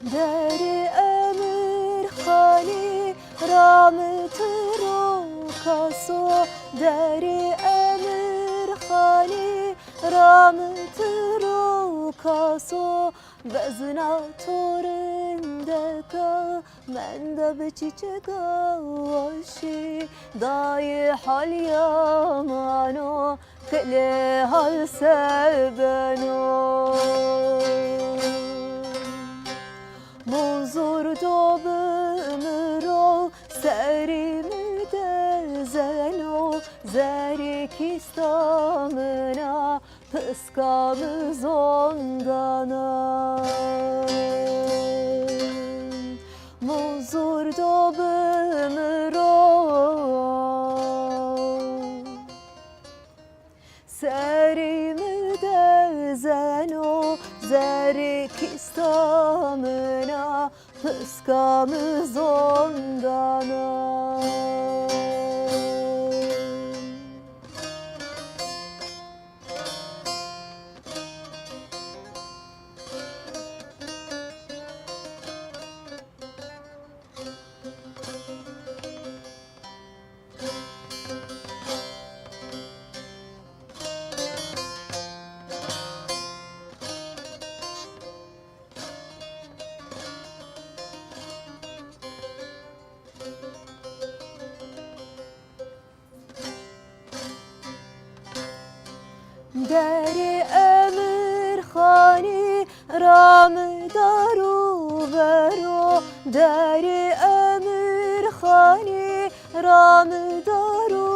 Deri emir hani ramtro kaso Deri emir hani ramtro kaso Bezna torindeka men de biçiçek aşi Dayı hal yamano kele hal sevbeno Muzur dobımro serimi de zeno Zerikistamına pıskamız ondana Muzur dobımro serimi de zeno Zerikistamına pıskamız ondana Deri emir hani ramdaru vero Deri emir hani ramdaru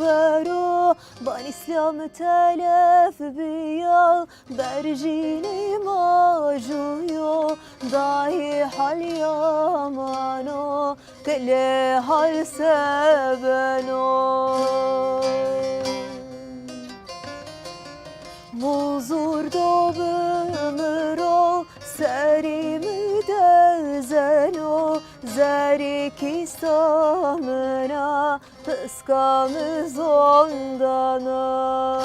vero Ban İslam telef biya berjini majuyo Dahi hal yamano kele hal seveno Muzur dobımro serimi de zeno Zerikistamına pıskamız ondana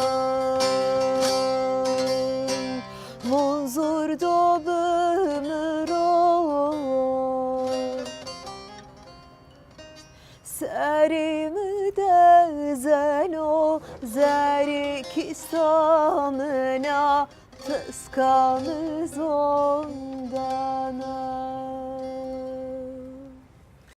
Muzur dobımro serimi de zeno Zerikistamına pıskamız onda